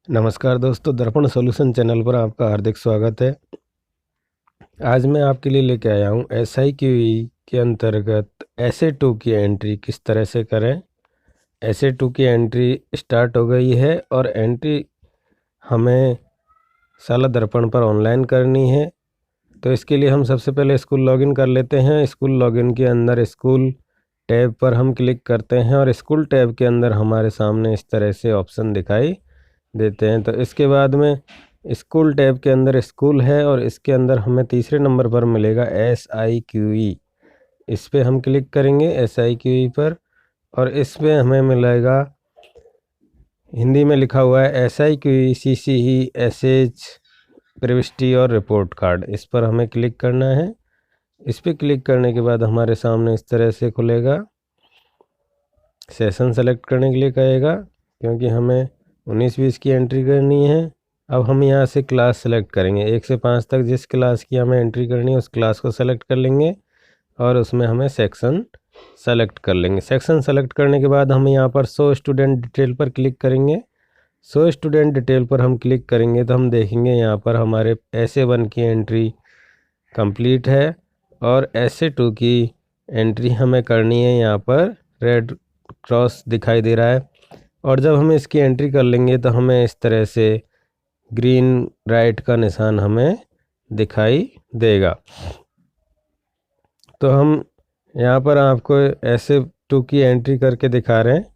नमस्कार दोस्तों, दर्पण सॉल्यूशन चैनल पर आपका हार्दिक स्वागत है। आज मैं आपके लिए लेके आया हूँ SIQE के अंतर्गत SA2 की एंट्री किस तरह से करें। SA2 की एंट्री स्टार्ट हो गई है और एंट्री हमें शाला दर्पण पर ऑनलाइन करनी है। तो इसके लिए हम सबसे पहले स्कूल लॉगिन कर लेते हैं। स्कूल लॉगिन के अंदर स्कूल टैब पर हम क्लिक करते हैं और स्कूल टैब के अंदर हमारे सामने इस तरह से ऑप्शन दिखाई देते हैं। तो इसके बाद में स्कूल टैब के अंदर स्कूल है और इसके अंदर हमें तीसरे नंबर पर मिलेगा SIQE। इस पर हम क्लिक करेंगे SIQE पर और इस पर हमें मिलेगा, हिंदी में लिखा हुआ है SIQE CCE SH प्रविष्टि और रिपोर्ट कार्ड। इस पर हमें क्लिक करना है। इस पर क्लिक करने के बाद हमारे सामने इस तरह से खुलेगा। सेशन सेलेक्ट करने के लिए कहेगा क्योंकि हमें 19-20 की एंट्री करनी है। अब हम यहाँ से क्लास सेलेक्ट करेंगे। 1 से 5 तक जिस क्लास की हमें एंट्री करनी है उस क्लास को सेलेक्ट कर लेंगे और उसमें हमें सेक्शन सेलेक्ट कर लेंगे। सेक्शन सेलेक्ट करने के बाद हम यहाँ पर शो स्टूडेंट डिटेल पर क्लिक करेंगे। शो स्टूडेंट डिटेल पर हम क्लिक करेंगे तो हम देखेंगे यहाँ पर हमारे SA1 की एंट्री कंप्लीट है और SA2 की एंट्री हमें करनी है। यहाँ पर रेड क्रॉस दिखाई दे रहा है और जब हम इसकी एंट्री कर लेंगे तो हमें इस तरह से ग्रीन राइट का निशान हमें दिखाई देगा। तो हम यहाँ पर आपको SA2 की एंट्री करके दिखा रहे हैं।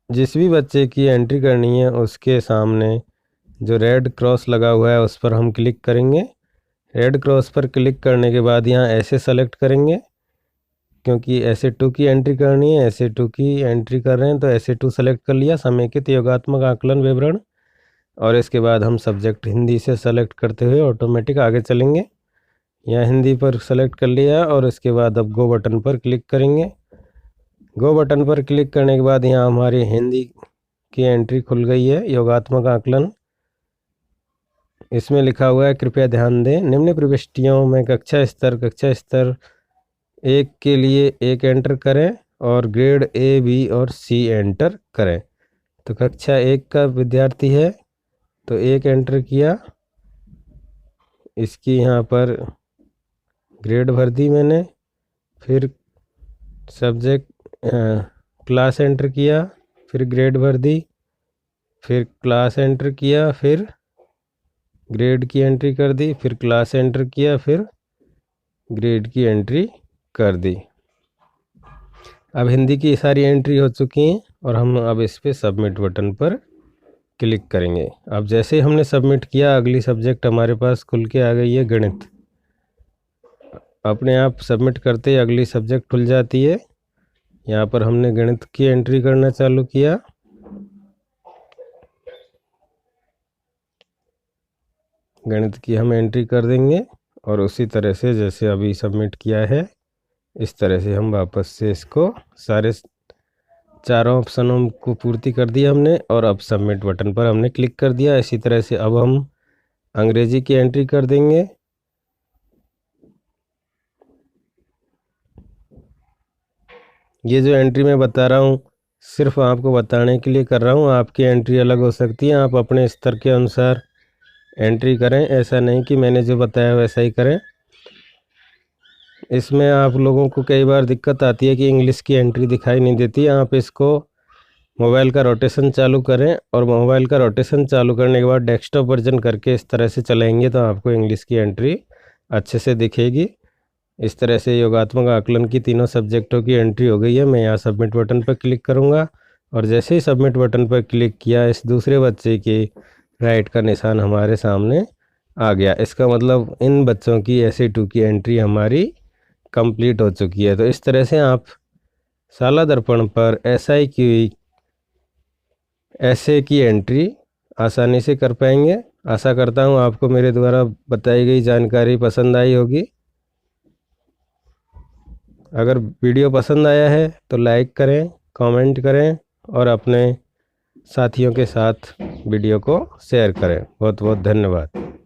जिस भी बच्चे की एंट्री करनी है उसके सामने जो रेड क्रॉस लगा हुआ है उस पर हम क्लिक करेंगे। रेड क्रॉस पर क्लिक करने के बाद यहाँ ऐसे सेलेक्ट करेंगे क्योंकि SA2 की एंट्री करनी है। SA2 की एंट्री कर रहे हैं तो SA2 सेलेक्ट कर लिया, समेकित योगात्मक आकलन विवरण। और इसके बाद हम सब्जेक्ट हिंदी से सेलेक्ट करते हुए ऑटोमेटिक आगे चलेंगे। यहाँ हिंदी पर सेलेक्ट कर लिया और इसके बाद अब गो बटन पर क्लिक करेंगे। गो बटन पर क्लिक करने के बाद यहाँ हमारी हिंदी की एंट्री खुल गई है, योगात्मक आकलन। इसमें लिखा हुआ है कृपया ध्यान दें, निम्न प्रविष्टियों में कक्षा स्तर 1 के लिए 1 एंटर करें और ग्रेड A B और C एंटर करें। तो कक्षा 1 का विद्यार्थी है तो 1 एंटर किया। इसकी यहाँ पर ग्रेड भर दी मैंने, फिर सब्जेक्ट क्लास एंटर किया, फिर ग्रेड भर दी, फिर क्लास एंटर किया, फिर ग्रेड की एंट्री कर दी, फिर क्लास एंटर किया, फिर ग्रेड की एंट्री कर दी। अब हिंदी की सारी एंट्री हो चुकी हैं और हम अब इस पे सबमिट बटन पर क्लिक करेंगे। अब जैसे हमने सबमिट किया अगली सब्जेक्ट हमारे पास खुल के आ गई है, गणित। अपने आप सबमिट करते ही अगली सब्जेक्ट खुल जाती है। यहाँ पर हमने गणित की एंट्री करना चालू किया। गणित की हम एंट्री कर देंगे और उसी तरह से जैसे अभी सबमिट किया है इस तरह से हम वापस से इसको सारे चारों ऑप्शनों को पूर्ति कर दिया हमने और अब सबमिट बटन पर हमने क्लिक कर दिया। इसी तरह से अब हम अंग्रेजी की एंट्री कर देंगे। ये जो एंट्री मैं बता रहा हूँ सिर्फ आपको बताने के लिए कर रहा हूँ, आपकी एंट्री अलग हो सकती है। आप अपने स्तर के अनुसार एंट्री करें, ऐसा नहीं कि मैंने जो बताया वैसा ही करें। इसमें आप लोगों को कई बार दिक्कत आती है कि इंग्लिश की एंट्री दिखाई नहीं देती। आप इसको मोबाइल का रोटेशन चालू करें और मोबाइल का रोटेशन चालू करने के बाद डेस्कटॉप वर्जन करके इस तरह से चलाएंगे तो आपको इंग्लिश की एंट्री अच्छे से दिखेगी। इस तरह से योगात्मक आकलन की तीनों सब्जेक्टों की एंट्री हो गई है। मैं यहाँ सबमिट बटन पर क्लिक करूँगा और जैसे ही सबमिट बटन पर क्लिक किया इस दूसरे बच्चे की राइट का निशान हमारे सामने आ गया। इसका मतलब इन बच्चों की SA2 की एंट्री हमारी कंप्लीट हो चुकी है। तो इस तरह से आप शाला दर्पण पर SIQE SA की एंट्री आसानी से कर पाएंगे। आशा करता हूँ आपको मेरे द्वारा बताई गई जानकारी पसंद आई होगी। अगर वीडियो पसंद आया है तो लाइक करें, कमेंट करें और अपने साथियों के साथ वीडियो को शेयर करें। बहुत बहुत धन्यवाद।